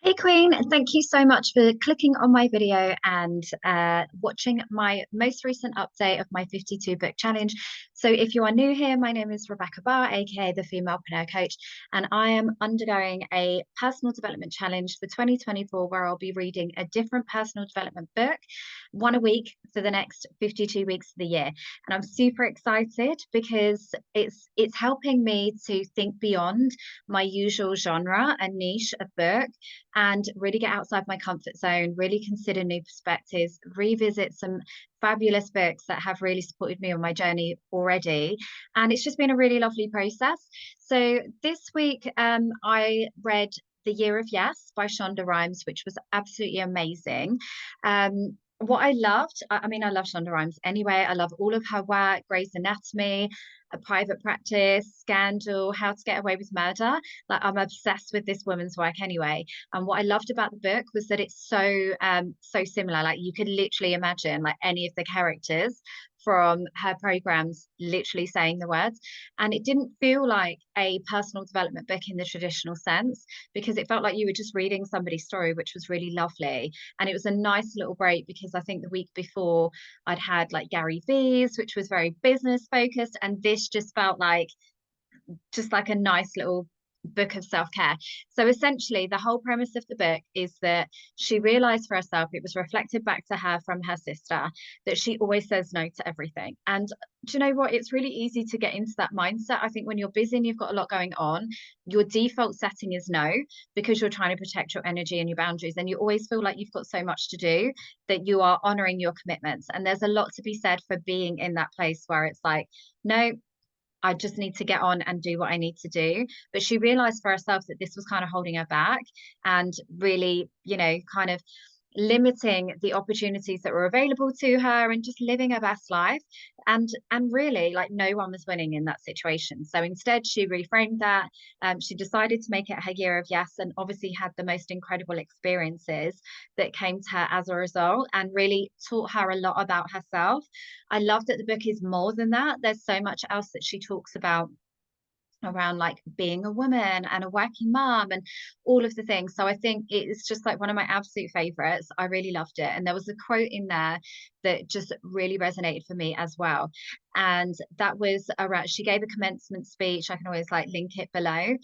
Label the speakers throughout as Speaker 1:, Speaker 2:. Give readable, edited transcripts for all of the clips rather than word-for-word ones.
Speaker 1: Hey Queen, thank you so much for clicking on my video and watching my most recent update of my 52 book challenge. So if you are new here, my name is Rebecca Barr, aka the Femalepreneur Coach, and I am undergoing a personal development challenge for 2024 where I'll be reading a different personal development book, one a week for the next 52 weeks of the year. And I'm super excited because it's helping me to think beyond my usual genre and niche of book and really get outside my comfort zone, really consider new perspectives, revisit some fabulous books that have really supported me on my journey already. And it's just been a really lovely process. So this week, I read The Year of Yes by Shonda Rhimes, which was absolutely amazing. What I loved, I mean, I love Shonda Rhimes anyway. I love all of her work, Grey's Anatomy, A Private Practice, Scandal, How to Get Away with Murder. Like, I'm obsessed with this woman's work anyway. And what I loved about the book was that it's so similar. Like, you could literally imagine like any of the characters from her programs literally saying the words. And it didn't feel like a personal development book in the traditional sense, because it felt like you were just reading somebody's story, which was really lovely. And it was a nice little break because I think the week before I'd had like Gary V's, which was very business focused, and this just felt like a nice little book of self-care. So essentially the whole premise of the book is that she realized for herself, it was reflected back to her from her sister, that she always says no to everything. And do you know what, it's really easy to get into that mindset. I think when you're busy and you've got a lot going on, your default setting is no, because you're trying to protect your energy and your boundaries, and you always feel like you've got so much to do that you are honoring your commitments. And there's a lot to be said for being in that place where it's like, no, I just need to get on and do what I need to do. But she realized for herself that this was kind of holding her back and really, kind of limiting the opportunities that were available to her and just living her best life. And really, like, no one was winning in that situation. So instead she reframed that. She decided to make it her year of yes, and obviously had the most incredible experiences that came to her as a result, and really taught her a lot about herself. I love that the book is more than that. There's so much else that she talks about around like being a woman and a working mom and all of the things. So I think it's just like one of my absolute favorites. I really loved it. And there was a quote in there that just really resonated for me as well. And that was around, she gave a commencement speech. I can always like link it below,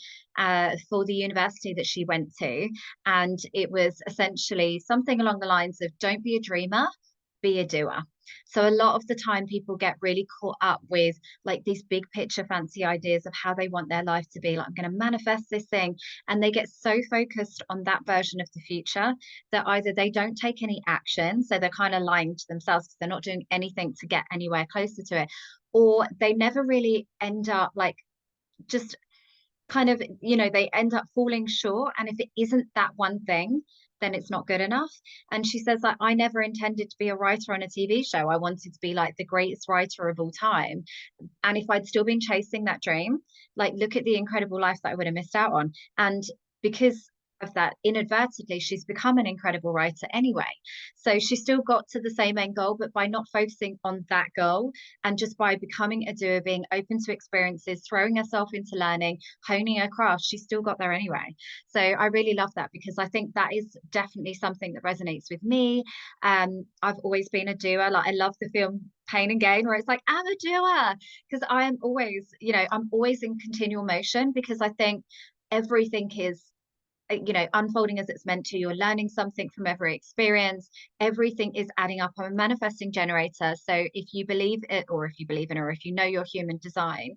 Speaker 1: for the university that she went to. And it was essentially something along the lines of, don't be a dreamer, be a doer. So a lot of the time people get really caught up with like these big picture fancy ideas of how they want their life to be. Like, I'm going to manifest this thing. And they get so focused on that version of the future that either they don't take any action, so they're kind of lying to themselves because they're not doing anything to get anywhere closer to it, or they never really end up like just kind of, they end up falling short. And if it isn't that one thing, then it's not good enough. And she says, like, I never intended to be a writer on a TV show. I wanted to be like the greatest writer of all time. And if I'd still been chasing that dream, like, look at the incredible life that I would have missed out on. And because of that, inadvertently, she's become an incredible writer anyway. So she still got to the same end goal, but by not focusing on that goal and just by becoming a doer, being open to experiences, throwing herself into learning, honing her craft, she still got there anyway. So I really love that, because I think that is definitely something that resonates with me. I've always been a doer. Like, I love the film Pain and Gain, where it's like, I'm a doer, because I am always, I'm always in continual motion, because I think everything is, unfolding as it's meant to. You're learning something from every experience. Everything is adding up. I'm a manifesting generator. So if you believe it, or if you believe in, or if you know your human design,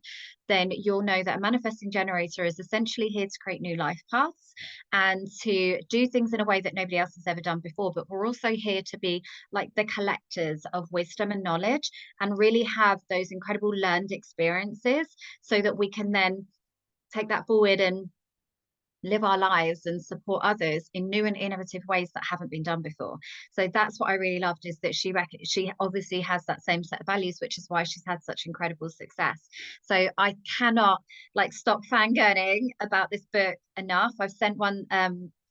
Speaker 1: then you'll know that a manifesting generator is essentially here to create new life paths and to do things in a way that nobody else has ever done before. But we're also here to be like the collectors of wisdom and knowledge, and really have those incredible learned experiences so that we can then take that forward and live our lives and support others in new and innovative ways that haven't been done before. So that's what I really loved, is that she obviously has that same set of values, which is why she's had such incredible success. So I cannot like stop fangirling about this book enough. I've sent one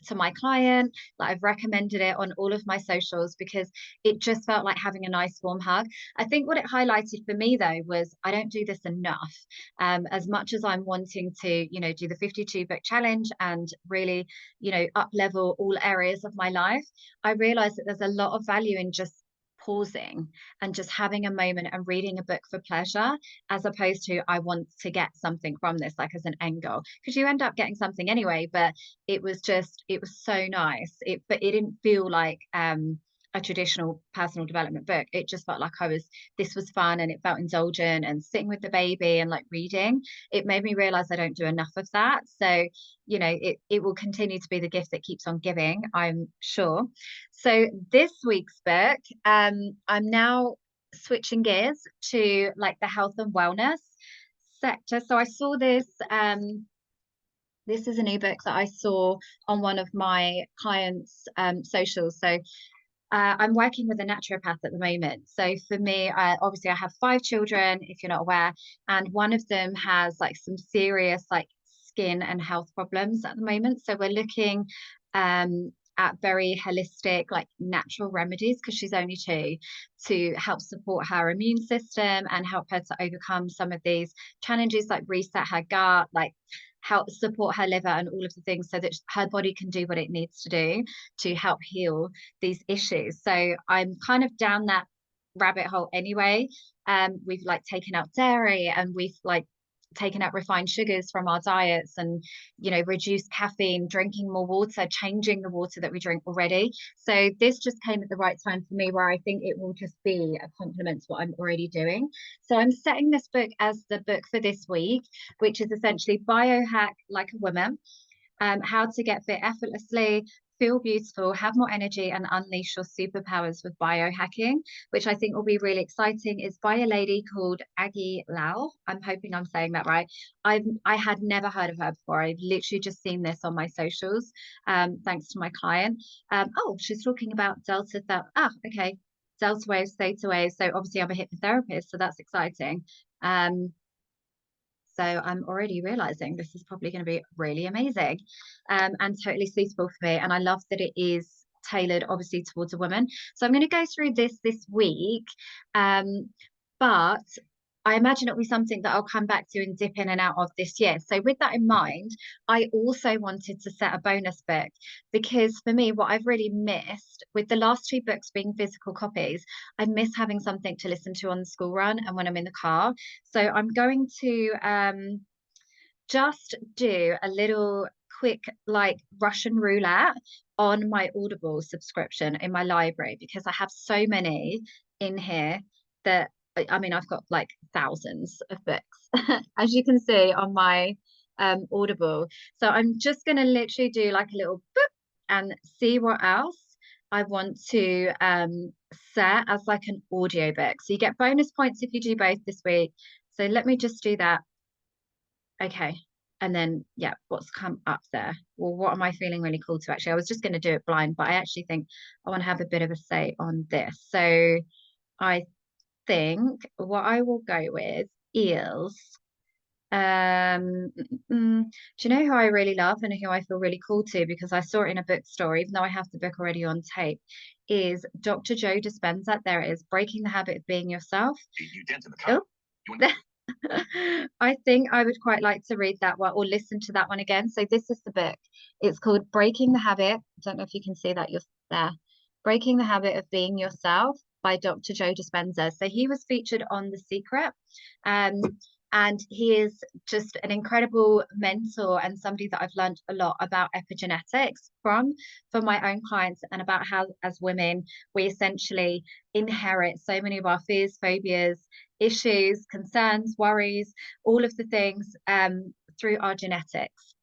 Speaker 1: to my client. Like, I've recommended it on all of my socials because it just felt like having a nice warm hug. I think what it highlighted for me though was I don't do this enough. As much as I'm wanting to, you know, do the 52 book challenge and really, you know, up level all areas of my life, I realized that there's a lot of value in just pausing and just having a moment and reading a book for pleasure, as opposed to I want to get something from this, like as an end goal, because you end up getting something anyway. But it was so nice. But it didn't feel like a traditional personal development book. It just felt like this was fun, and it felt indulgent, and sitting with the baby and like reading. It made me realize I don't do enough of that. So, you know, it will continue to be the gift that keeps on giving, I'm sure. So this week's book, I'm now switching gears to like the health and wellness sector. So I saw this. This is an ebook that I saw on one of my clients' socials. So I'm working with a naturopath at the moment. So for me, obviously I have 5 children, if you're not aware, and one of them has like some serious like skin and health problems at the moment. So we're looking at very holistic, like natural remedies, because she's only 2, to help support her immune system and help her to overcome some of these challenges, like reset her gut, like help support her liver and all of the things so that her body can do what it needs to do to help heal these issues. So I'm kind of down that rabbit hole anyway. We've like taken out dairy, and we've like taken out refined sugars from our diets, and, you know, reduced caffeine, drinking more water, changing the water that we drink already. So this just came at the right time for me, where I think it will just be a complement to what I'm already doing. So I'm setting this book as the book for this week, which is essentially Biohack Like a Woman. How to get fit effortlessly, feel beautiful, have more energy, and unleash your superpowers with biohacking, which I think will be really exciting. Is by a lady called Aggie Lau. I'm hoping I'm saying that right. I had never heard of her before. I've literally just seen this on my socials, thanks to my client. Oh, she's talking about delta. Okay. Delta waves, theta waves. So obviously I'm a hypnotherapist, so that's exciting. So I'm already realizing this is probably going to be really amazing, and totally suitable for me. And I love that it is tailored obviously towards a woman. So I'm going to go through this week. But I imagine it'll be something that I'll come back to and dip in and out of this year. So with that in mind, I also wanted to set a bonus book, because for me, what I've really missed with the last 2 books being physical copies, I miss having something to listen to on the school run and when I'm in the car. So I'm going to just do a little quick like Russian roulette on my Audible subscription in my library, because I have so many in here that, I mean, I've got like thousands of books, as you can see on my Audible. So I'm just going to literally do like a little boop and see what else I want to set as like an audio book. So you get bonus points if you do both this week. So let me just do that. Okay. And then, yeah, what's come up there? Well, what am I feeling really cool to actually? I was just going to do it blind, but I actually think I want to have a bit of a say on this. So I think what I will go with is, do you know who I really love and who I feel really cool to, because I saw it in a bookstore, even though I have the book already on tape, is Dr. Joe Dispenza. There it is, Breaking the Habit of Being Yourself. You dent in the car. Oh. I think I would quite like to read that one or listen to that one again. So this is the book. It's called Breaking the Habit. I don't know if you can see that, you're there. Breaking the Habit of Being Yourself by Dr. Joe Dispenza. So he was featured on The Secret. And he is just an incredible mentor and somebody that I've learned a lot about epigenetics from for my own clients, and about how as women we essentially inherit so many of our fears, phobias, issues, concerns, worries, all of the things through our genetics.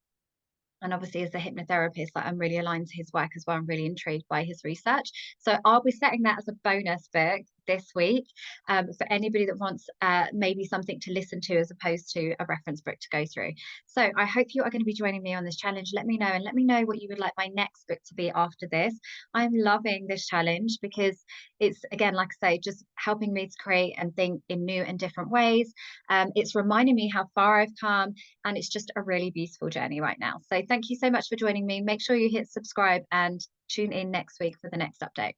Speaker 1: And obviously, as a hypnotherapist, like, I'm really aligned to his work as well. I'm really intrigued by his research. So I'll be setting that as a bonus book this week for anybody that wants maybe something to listen to as opposed to a reference book to go through. So I hope you are going to be joining me on this challenge. Let me know, and let me know what you would like my next book to be after this. I'm loving this challenge because it's, again, like I say, just helping me to create and think in new and different ways. It's reminding me how far I've come, and it's just a really beautiful journey right now. So thank you so much for joining me. Make sure you hit subscribe and tune in next week for the next update.